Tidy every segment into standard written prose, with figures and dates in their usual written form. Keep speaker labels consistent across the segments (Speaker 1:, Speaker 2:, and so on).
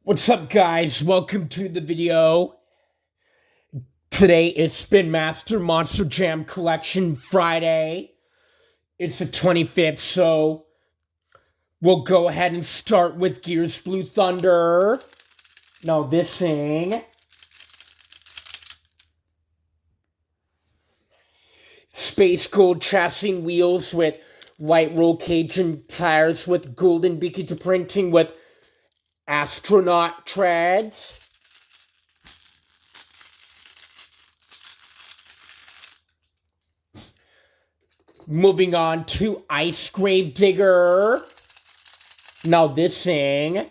Speaker 1: What's up, guys? Welcome to the video. Today is Spin Master Monster Jam Collection Friday. It's the 25th, so we'll go ahead and start with Gears Blue Thunder. Now, this thing. Space Gold chassis wheels with white roll cage and tires with golden beaker printing with astronaut treads. Moving on to Ice Grave Digger. Now this thing.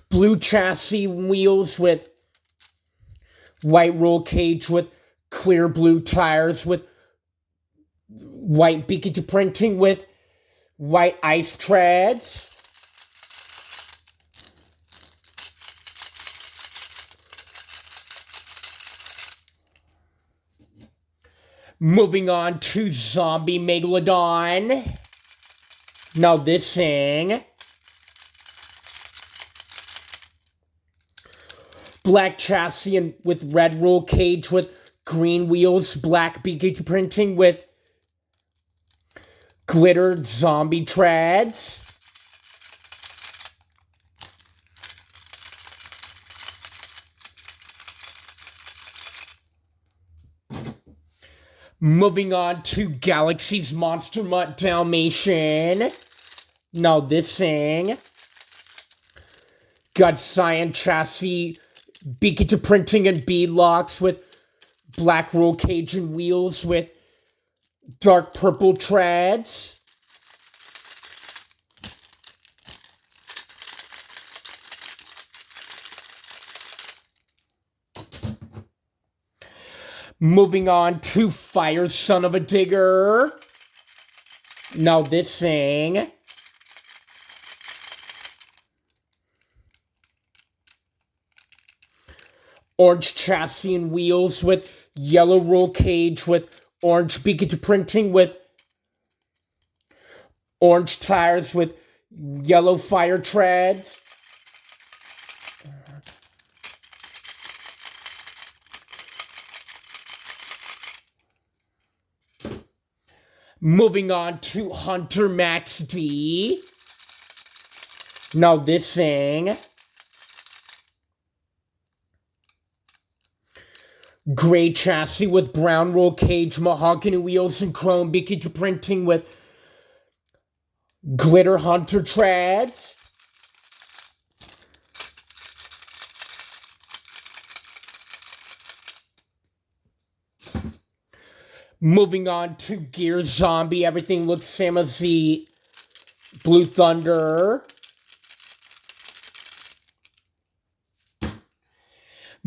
Speaker 1: Blue chassis wheels with white roll cage with clear blue tires with white beaker printing with white ice treads. Moving on to Zombie Megalodon. Now this thing. Black chassis and with red roll cage with green wheels, black beaker printing with glittered zombie treads. Moving on to Galaxy's Monster Mutt Dalmatian. Now this thing. Got cyan chassis, beaker printing and bead locks with black roll cage and wheels with dark purple treads. Moving on to Fire Son of a Digger. Now this thing. Orange chassis and wheels with yellow roll cage with orange beaker printing with orange tires with yellow fire treads. Moving on to Hunter Max D. Now this thing. Gray chassis with brown roll cage, mahogany wheels, and chrome beaker printing with glitter hunter treads. Moving on to Gear Zombie. Everything looks same as the Blue Thunder.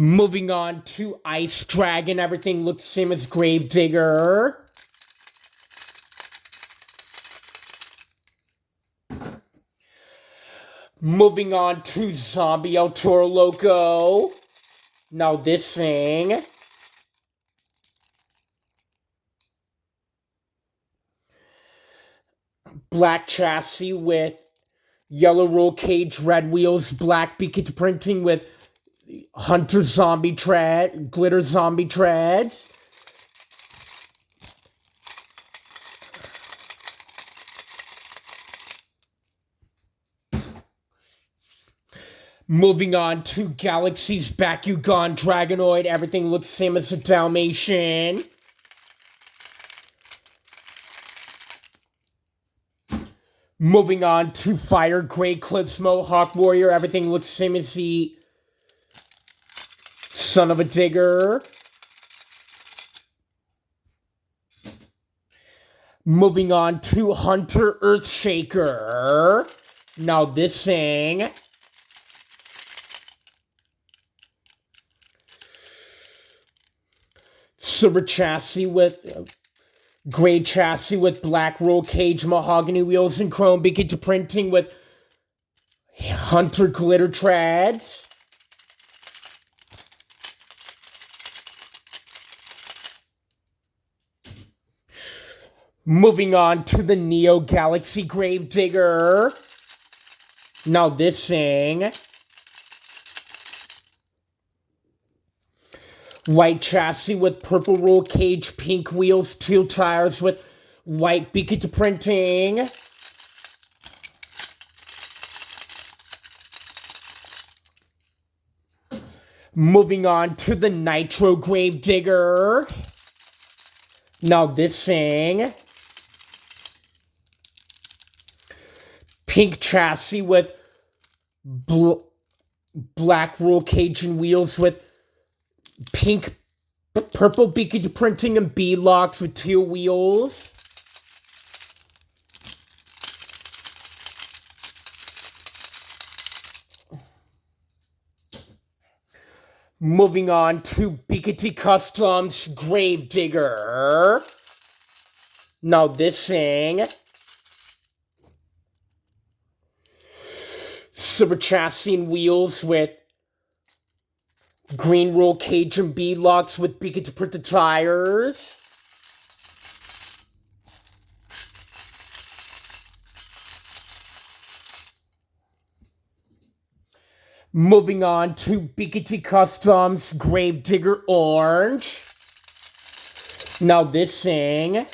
Speaker 1: Moving on to Ice Dragon. Everything looks same as Grave Digger. Moving on to Zombie El Toro Loco. Now this thing. Black chassis with yellow roll cage, red wheels, black beaker printing with Hunter zombie tread, glitter zombie treads. Moving on to Galaxy's Bakugan Dragonoid. Everything looks the same as the Dalmatian. Moving on to Fire Grey Clips Mohawk Warrior. Everything looks the same as the Son of a Digger. Moving on to Hunter Earthshaker. Now this thing. Silver chassis with gray chassis with black roll cage, mahogany wheels, and chrome beaker printing with Hunter glitter treads. Moving on to the Neo Galaxy Gravedigger. Now this thing. White chassis with purple roll cage, pink wheels, teal tires with white beacon printing. Moving on to the Nitro Gravedigger. Now this thing. Pink chassis with black roll cage and wheels with pink, purple beacon printing and B-locks with teal wheels. Moving on to BKT Customs Gravedigger. Now this thing. Silver chassis and wheels with green roll cage and B-locks with BKT printed tires. Moving on to BKT Customs Gravedigger Orange. Now this thing.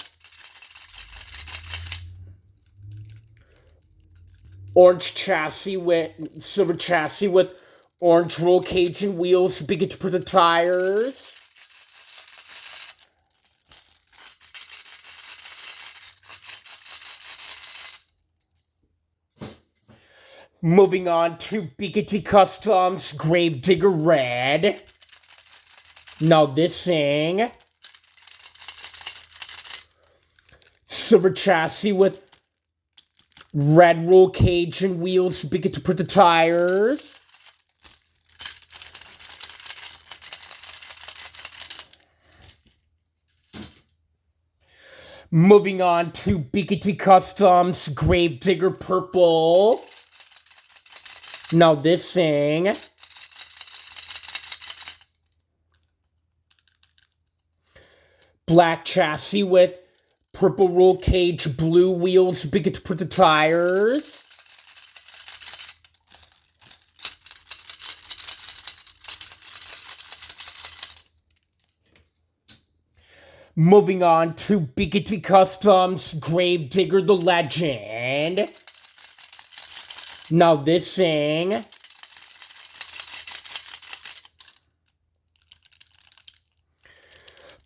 Speaker 1: Orange chassis with silver chassis with orange roll cage and wheels, BKT printed tires. Moving on to BKT Customs Gravedigger Red. Now this thing. Silver chassis with red roll cage and wheels, BKT printed tires. Moving on to BKT Customs Gravedigger Purple. Now this thing. Black chassis with purple roll cage, blue wheels, BKT printed tires. Moving on to BKT Customs Gravedigger the Legend. Now this thing.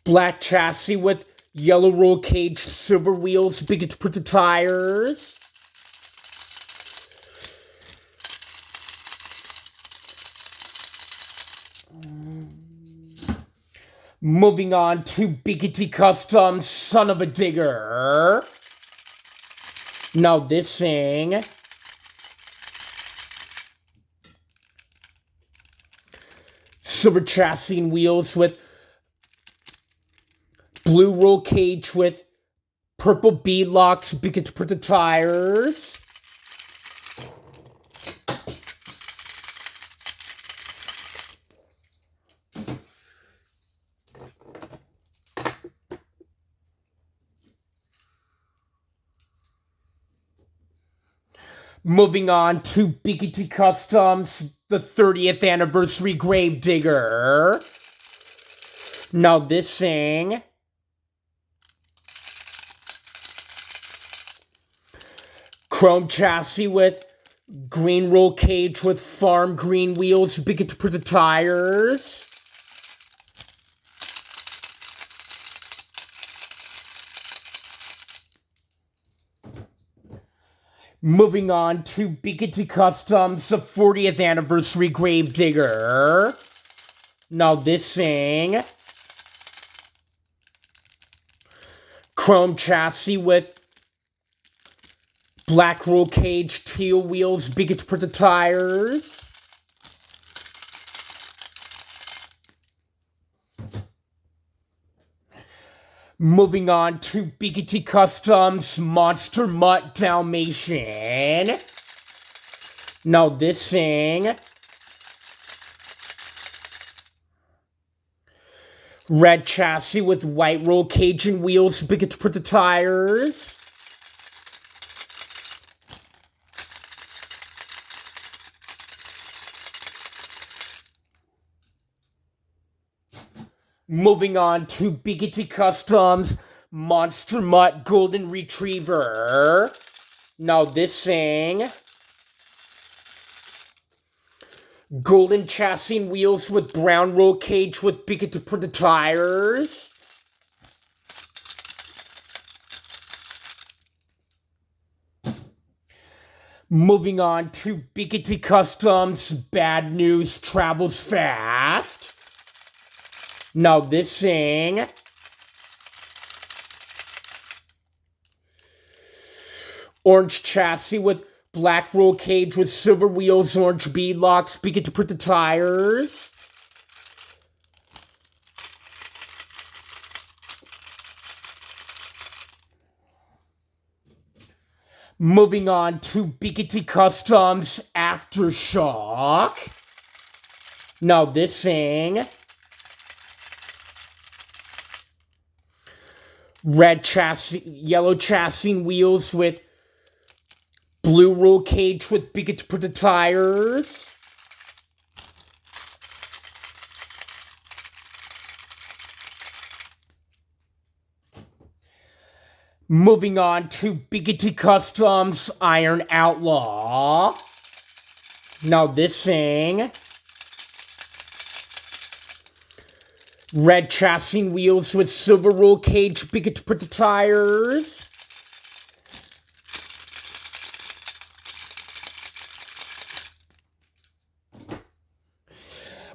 Speaker 1: Black chassis with yellow roll cage, silver wheels, BKT printed tires. Moving on to BKT Customs Son of a Digger. Now this thing. Silver chassis and wheels with blue roll cage with purple beadlocks, BKT printed tires. Moving on to BKT Customs, the 30th Anniversary Gravedigger. Now this thing. Chrome chassis with green roll cage with farm green wheels, BKT printed tires. Moving on to BKT Customs, the 40th Anniversary Gravedigger. Now this thing. Chrome chassis with black roll cage, teal wheels, BKT printed tires. Moving on to BKT Customs Monster Mutt Dalmatian. Now this thing. Red chassis with white roll cage and wheels, big to put the tires. Moving on to Biggity Customs Monster Mutt Golden Retriever. Now this thing, golden chassis and wheels with brown roll cage with Biggity for the tires. Moving on to Biggity Customs Bad News Travels Fast. Now this thing, orange chassis with black roll cage with silver wheels, orange bead locks, speaking to put the tires. Moving on to Biggity Customs Aftershock. Now this thing, red chassis, yellow chassis and wheels with blue roll cage with Biggity for the tires. Moving on to Biggity Customs Iron Outlaw. Now this thing, red chassis and wheels with silver roll cage, Biggity for the tires.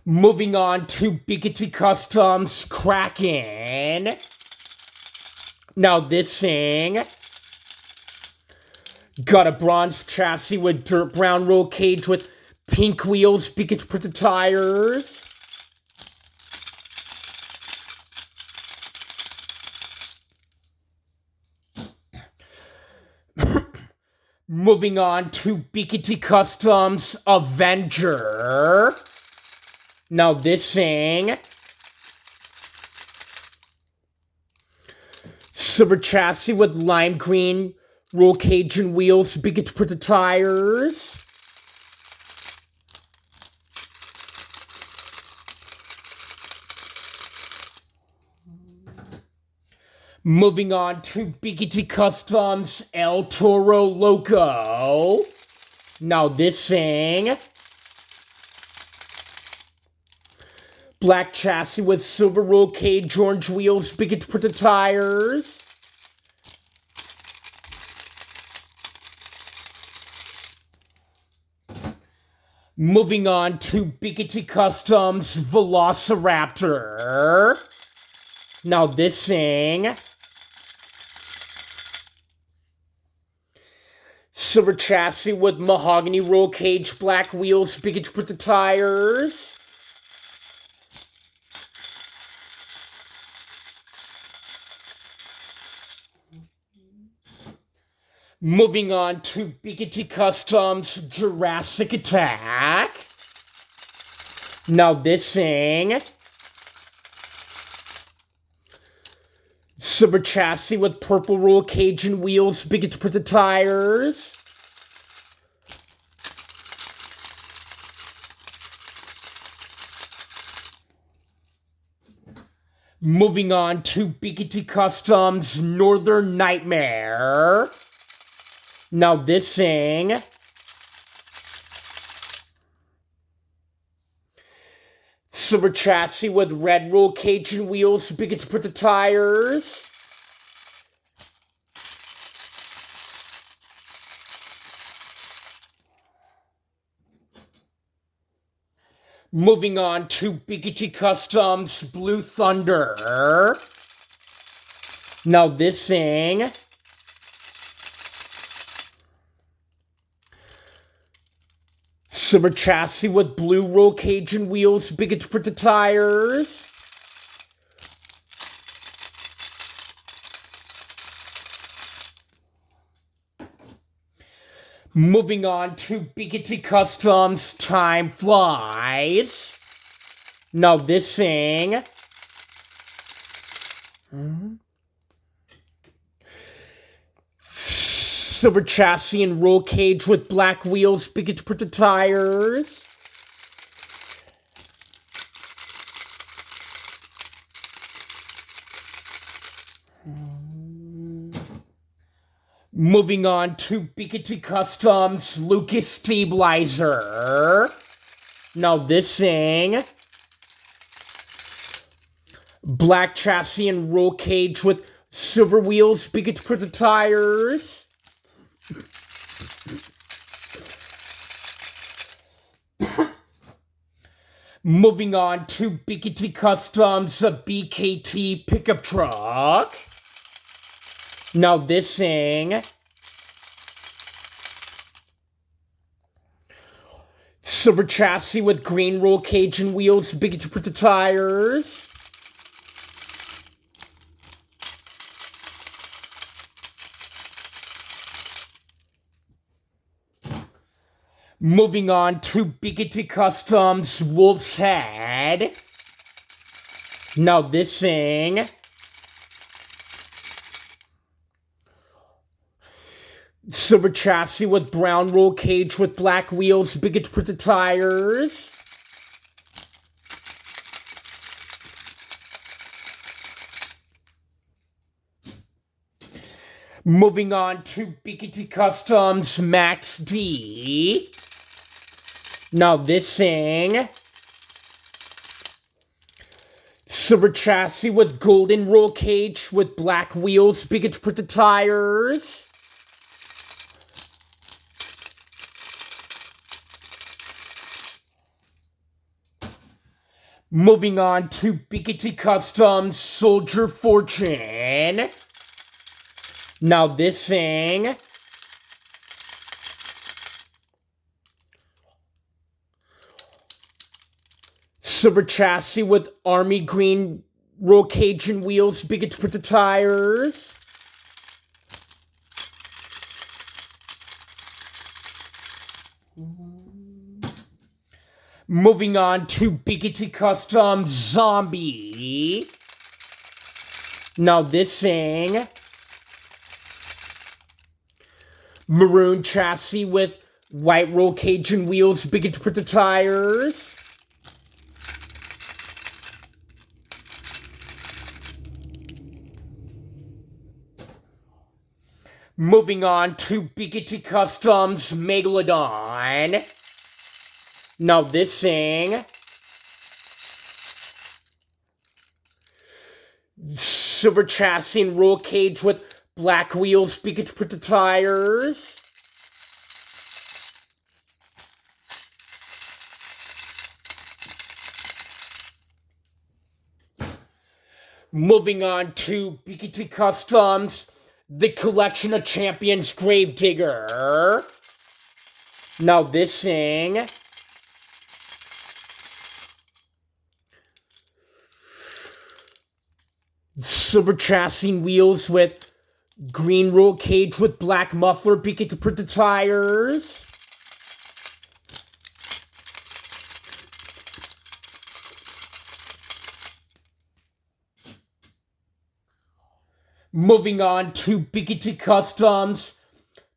Speaker 1: Moving on to Biggity Customs Kraken. Now this thing, got a bronze chassis with dirt brown roll cage with pink wheels, Biggity for the tires. Moving on to Biggity Customs Avenger. Now this thing, silver chassis with lime green roll cage and wheels, Biggity for the tires. Moving on to Biggity Customs El Toro Loco. Now this thing, black chassis with silver roll cage, orange wheels, Biggity for the tires. Moving on to Biggity Customs Velociraptor. Now this thing, silver chassis with mahogany roll cage, black wheels, Biggity for the tires. Moving on to Biggity Customs Jurassic Attack. Now this thing, silver chassis with purple roll cage and wheels, Biggity for the tires. Moving on to Biggity Customs Northern Nightmare. Now this thing, silver chassis with red roll cage and wheels, Biggity for the tires. Moving on to Biggity Customs Blue Thunder. Now this thing, silver chassis with blue roll cage and wheels, Biggity for the tires. Moving on to Biggity Customs Time Flies. Now this thing, Silver chassis and roll cage with black wheels, big to put the tires. Moving on to Bigotry Customs Lucas Stabilizer. Now this thing, black chassis and roll cage with silver wheels, big for the tires. Moving on to Bigotry Customs, a BKT pickup truck. Now this thing, silver chassis with green roll cage and wheels, big to put the tires. Moving on to Bigotry Customs Wolf's Head. Now this thing, silver chassis with brown roll cage with black wheels, big to put the tires. Moving on to Bigotry Customs Max D. Now this thing, silver chassis with golden roll cage with black wheels, big to put the tires. Moving on to Bigotry Customs Soldier Fortune. Now this thing, silver chassis with army green roll cage and wheels, big to put the tires. Moving on to Bigotry Customs Zombie. Now this thing, maroon chassis with white roll cage and wheels, big to put the tires. Moving on to Bigotry Customs Megalodon. Now this thing, silver chassis and roll cage with black wheels, big to put the tires. Moving on to Bigotry Customs, the Collection of Champions Gravedigger. Now this thing, silver chassis wheels with green roll cage with black muffler, big to put the tires. Moving on to Bigotry Customs,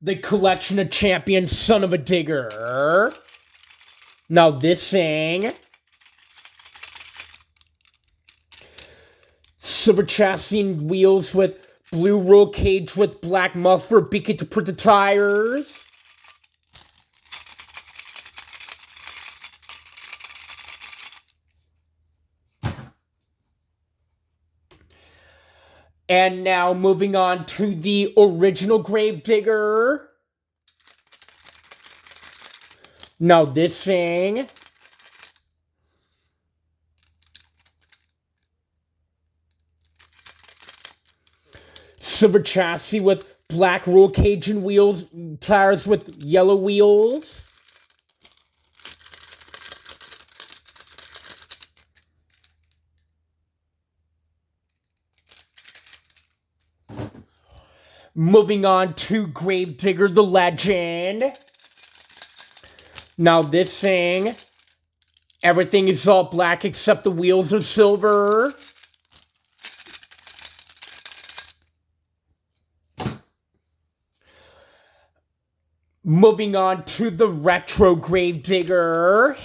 Speaker 1: the Collection of Champions Son of a Digger. Now this thing, silver chassis and wheels with blue roll cage with black muffler, big to put the tires. And now moving on to the original Gravedigger. Now this thing, silver chassis with black roll cage and wheels, tires with yellow wheels. Moving on to Gravedigger the Legend. Now this thing, everything is all black except the wheels are silver. Moving on to the Retro Gravedigger.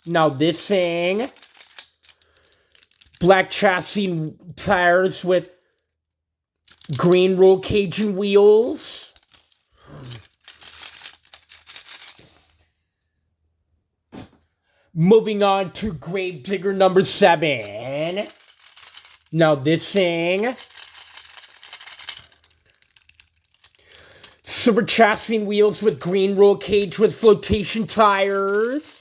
Speaker 1: Now this thing, black chassis tires with green roll cage and wheels. Moving on to Gravedigger number 7. Now this thing, silver chassis and wheels with green roll cage with flotation tires.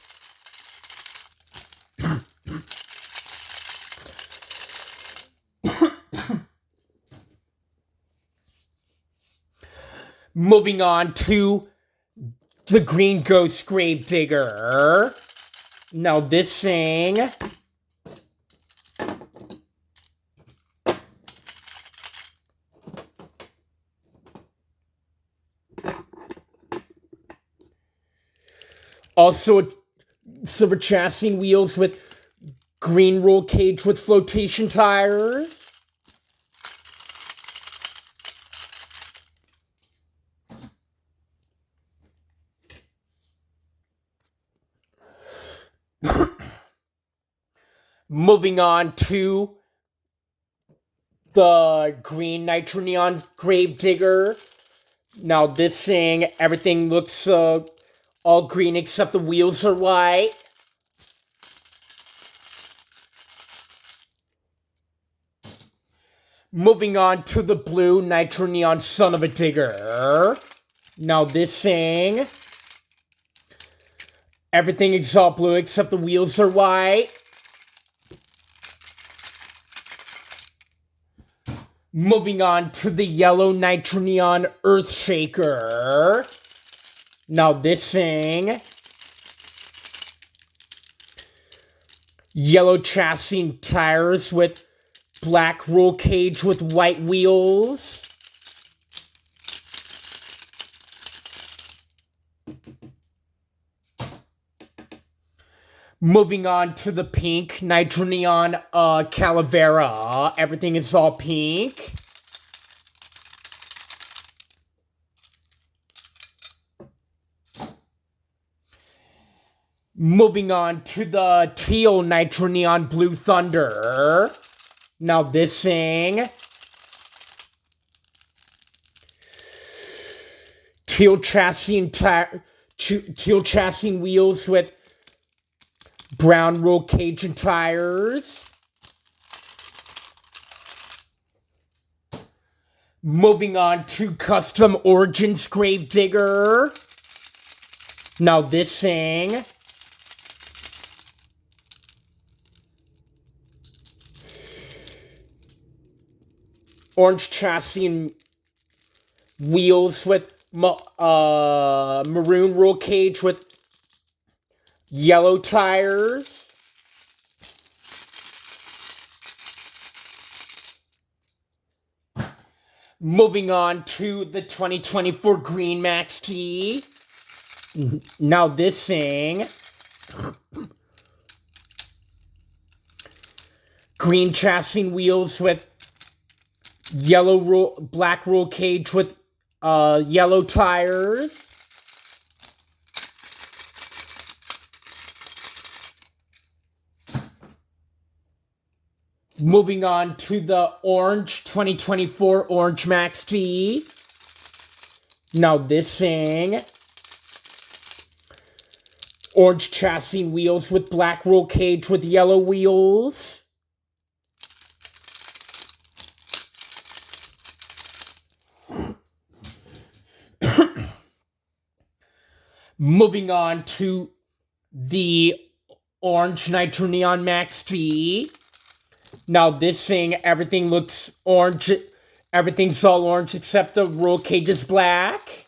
Speaker 1: Moving on to the Green Ghost Gravedigger. Now this thing, also silver chassis and wheels with green roll cage with flotation tires. Moving on to the green Nitro Neon Gravedigger. Now this thing, everything looks all green except the wheels are white. Moving on to the blue Nitro Neon Son of a Digger. Now this thing, everything is all blue except the wheels are white. Moving on to the yellow Nitro Neon Earthshaker. Now this thing, yellow chassis and tires with black roll cage with white wheels. Moving on to the pink Nitro Neon Calavera. Everything is all pink. Moving on to the teal Nitro Neon Blue Thunder. Now this thing, teal chassis and wheels with brown roll cage and tires. Moving on to Custom Origins Gravedigger. Now this thing, orange chassis and wheels with maroon roll cage with yellow tires. Moving on to the 2024 Green Max T. Now this thing, green chassis and wheels with black roll cage with yellow tires. Moving on to the orange 2024 Orange Max T. Now this thing, orange chassis and wheels with black roll cage with yellow wheels. Moving on to the orange Nitro Neon Max T. Now this thing, everything looks orange. Everything's all orange except the roll cage is black.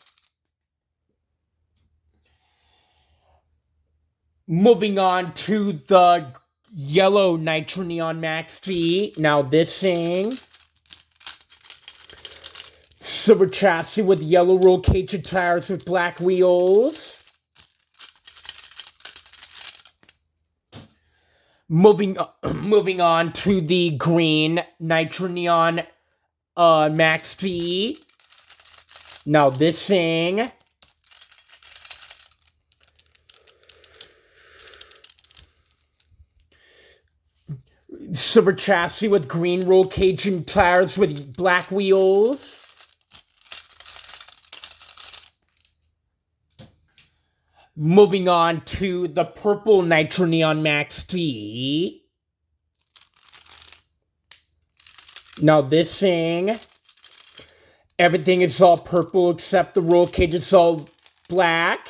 Speaker 1: Moving on to the yellow Nitro Neon Max T. Now this thing, silver chassis with yellow roll cage and tires with black wheels. Moving on to the green Nitro Neon Max T. Now this thing, Silver chassis with green roll cage and tires with black wheels. Moving on to the purple Nitro Neon Max D. Now this thing, everything is all purple except the roll cage is all black.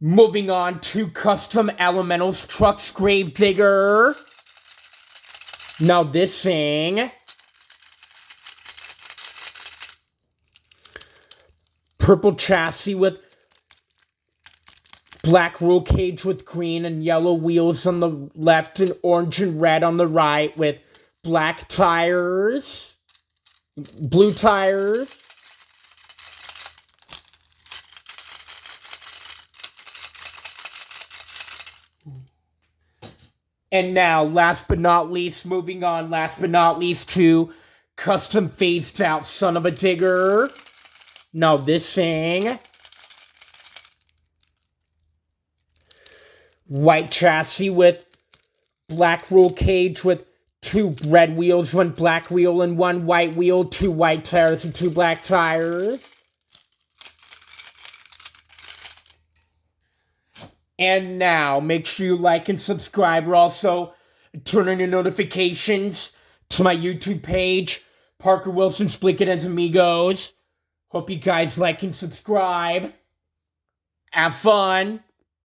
Speaker 1: Moving on to Custom Elementals Trucks Gravedigger. Now this thing, purple chassis with black roll cage with green and yellow wheels on the left and orange and red on the right with black tires, blue tires. And now, last but not least, moving on, last but not least to Custom Phased Out Son of a Digger. Now this thing, white chassis with black roll cage with 2 red wheels, 1 black wheel, and 1 white wheel, 2 white tires and 2 black tires. And now, make sure you like and subscribe. Also, turn on your notifications to my YouTube page, Parker Wilson's Blinking Amigos. Hope you guys like and subscribe. Have fun.